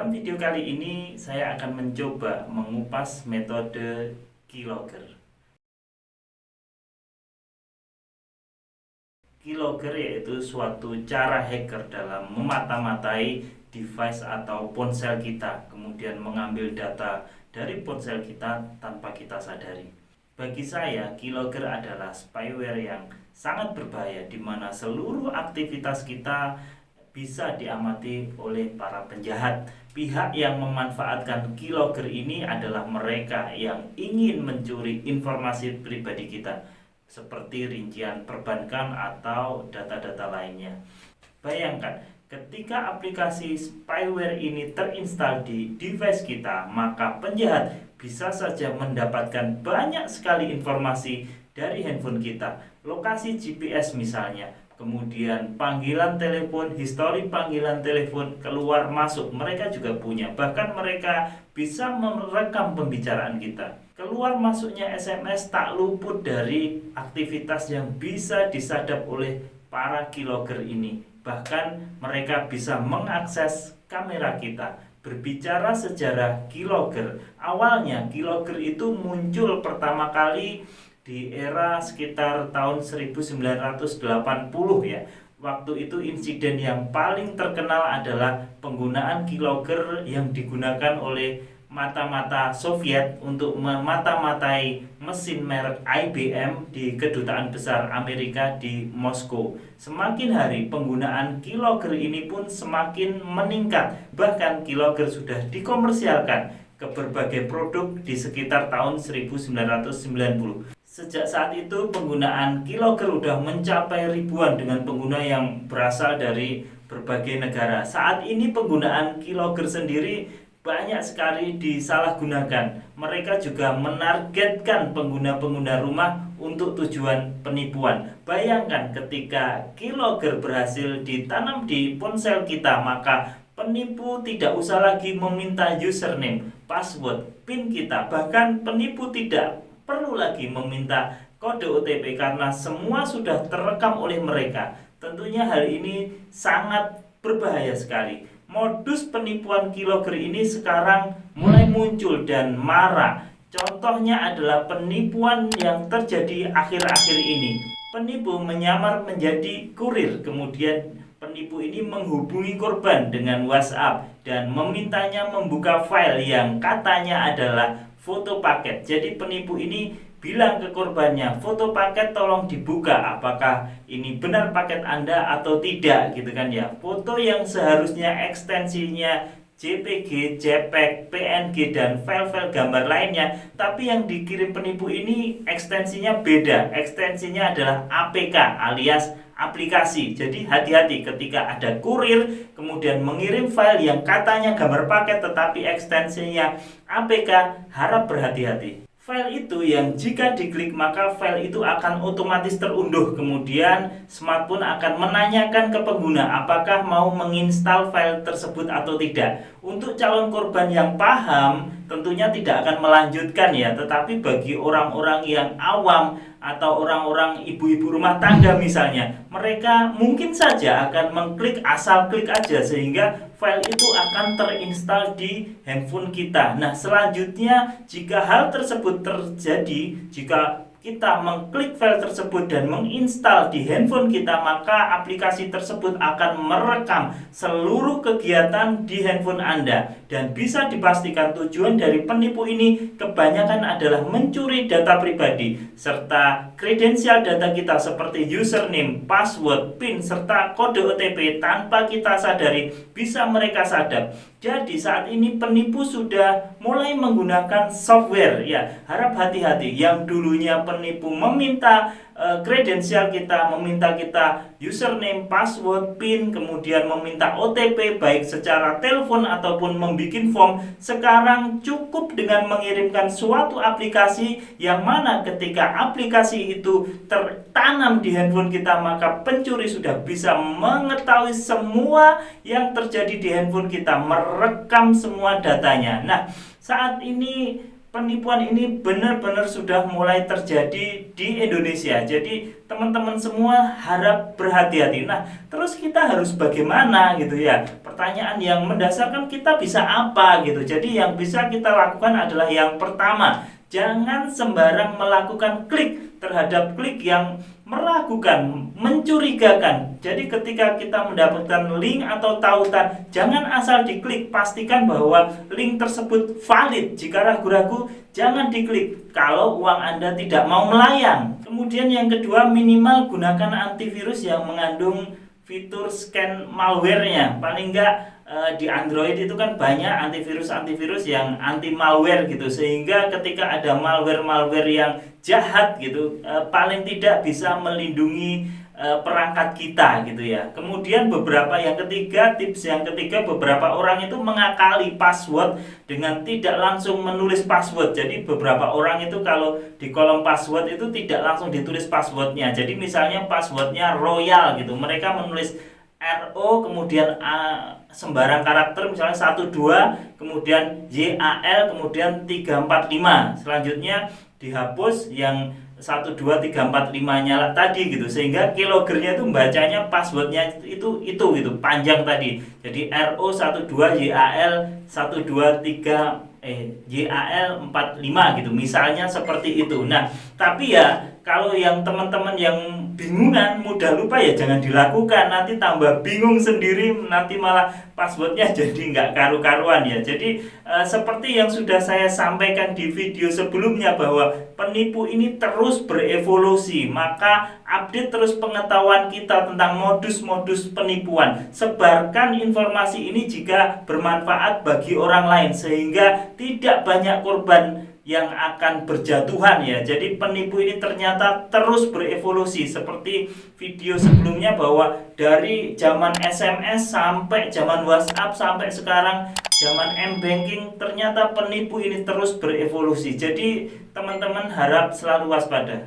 Dalam video kali ini saya akan mencoba mengupas metode keylogger. Keylogger yaitu suatu cara hacker dalam memata-matai device atau ponsel kita, kemudian mengambil data dari ponsel kita tanpa kita sadari. Bagi saya, keylogger adalah spyware yang sangat berbahaya di mana seluruh aktivitas kita bisa diamati oleh para penjahat. Pihak yang memanfaatkan keylogger ini adalah mereka yang ingin mencuri informasi pribadi kita, seperti rincian perbankan atau data-data lainnya. Bayangkan, ketika aplikasi spyware ini terinstal di device kita, maka penjahat bisa saja mendapatkan banyak sekali informasi dari handphone kita, lokasi GPS misalnya, kemudian panggilan telepon, histori panggilan telepon, keluar masuk, mereka juga punya. Bahkan mereka bisa merekam pembicaraan kita. Keluar masuknya SMS tak luput dari aktivitas yang bisa disadap oleh para keylogger ini. Bahkan mereka bisa mengakses kamera kita. Berbicara sejarah keylogger, awalnya keylogger itu muncul pertama kali di era sekitar tahun 1980 ya. Waktu itu insiden yang paling terkenal adalah penggunaan keylogger yang digunakan oleh mata-mata Soviet untuk memata-matai mesin merek IBM di Kedutaan Besar Amerika di Moskow. Semakin hari penggunaan keylogger ini pun semakin meningkat. Bahkan keylogger sudah dikomersialkan ke berbagai produk di sekitar tahun 1990. Sejak saat itu penggunaan keylogger udah mencapai ribuan dengan pengguna yang berasal dari berbagai negara. Saat ini penggunaan keylogger sendiri banyak sekali disalahgunakan. Mereka juga menargetkan pengguna-pengguna rumah untuk tujuan penipuan. Bayangkan ketika keylogger berhasil ditanam di ponsel kita, maka penipu tidak usah lagi meminta username, password, PIN kita. Bahkan penipu tidak perlu lagi meminta kode OTP karena semua sudah terekam oleh mereka. Tentunya hal ini sangat berbahaya sekali. Modus penipuan keylogger ini sekarang mulai muncul dan marak. Contohnya adalah penipuan yang terjadi akhir-akhir ini. Penipu menyamar menjadi kurir, kemudian penipu ini menghubungi korban dengan WhatsApp dan memintanya membuka file yang katanya adalah foto paket. Jadi penipu ini bilang ke korbannya, foto paket tolong dibuka, apakah ini benar paket Anda atau tidak, gitu kan ya. Foto yang seharusnya ekstensinya JPG, JPEG, PNG, dan file-file gambar lainnya, tapi yang dikirim penipu ini ekstensinya beda. Ekstensinya adalah APK alias aplikasi. Jadi hati-hati ketika ada kurir kemudian mengirim file yang katanya gambar paket tetapi ekstensinya APK, harap berhati-hati. File itu yang jika diklik maka file itu akan otomatis terunduh, kemudian smartphone akan menanyakan ke pengguna apakah mau menginstal file tersebut atau tidak. Untuk calon korban yang paham tentunya tidak akan melanjutkan ya, tetapi bagi orang-orang yang awam atau orang-orang ibu-ibu rumah tangga misalnya, mereka mungkin saja akan mengklik, asal klik aja sehingga file itu akan terinstal di handphone kita. Nah, selanjutnya jika hal tersebut terjadi, jika kita mengklik file tersebut dan menginstal di handphone kita, maka aplikasi tersebut akan merekam seluruh kegiatan di handphone Anda. Dan bisa dipastikan tujuan dari penipu ini kebanyakan adalah mencuri data pribadi serta kredensial data kita seperti username, password, PIN, serta kode OTP tanpa kita sadari bisa mereka sadap. Jadi saat ini penipu sudah mulai menggunakan software ya. Harap hati-hati, yang dulunya penipu meminta kredensial kita, meminta kita username, password, PIN, kemudian meminta OTP baik secara telepon ataupun membuat form. Sekarang cukup dengan mengirimkan suatu aplikasi yang mana ketika aplikasi itu tertanam di handphone kita, maka pencuri sudah bisa mengetahui semua yang terjadi di handphone kita, merekam semua datanya. Nah, saat ini penipuan ini benar-benar sudah mulai terjadi di Indonesia. Jadi teman-teman semua harap berhati-hati. Nah, terus kita harus bagaimana gitu ya? Pertanyaan yang mendasar kan, kita bisa apa gitu. Jadi yang bisa kita lakukan adalah yang pertama, jangan sembarang melakukan klik terhadap klik yang meragukan, mencurigakan. Jadi ketika kita mendapatkan link atau tautan, jangan asal diklik, pastikan bahwa link tersebut valid. Jika ragu-ragu, jangan diklik kalau uang Anda tidak mau melayang. Kemudian yang kedua, minimal gunakan antivirus yang mengandung fitur scan malware-nya. Paling enggak di Android itu kan banyak antivirus yang anti malware gitu, sehingga ketika ada malware yang jahat gitu, paling tidak bisa melindungi perangkat kita gitu ya. Kemudian tips yang ketiga, beberapa orang itu mengakali password dengan tidak langsung menulis password. Jadi beberapa orang itu kalau di kolom password itu tidak langsung ditulis passwordnya. Jadi misalnya passwordnya royal gitu, mereka menulis RO kemudian sembarang karakter, misalnya 12 kemudian YAL kemudian 345, selanjutnya dihapus yang 12345 nya tadi gitu, sehingga keyloggernya itu bacanya passwordnya itu gitu panjang tadi. Jadi RO 12 YAL 123 YAL 45 gitu, misalnya seperti itu. Nah, tapi ya kalau yang teman-teman yang bingungan, mudah lupa, ya jangan dilakukan. Nanti tambah bingung sendiri, nanti malah passwordnya jadi nggak karu-karuan ya. Jadi seperti yang sudah saya sampaikan di video sebelumnya, bahwa penipu ini terus berevolusi. Maka update terus pengetahuan kita tentang modus-modus penipuan. Sebarkan informasi ini jika bermanfaat bagi orang lain, sehingga tidak banyak korban yang akan berjatuhan ya. Jadi penipu ini ternyata terus berevolusi, seperti video sebelumnya, bahwa dari zaman SMS sampai zaman WhatsApp sampai sekarang zaman M-banking, ternyata penipu ini terus berevolusi. Jadi teman-teman harap selalu waspada.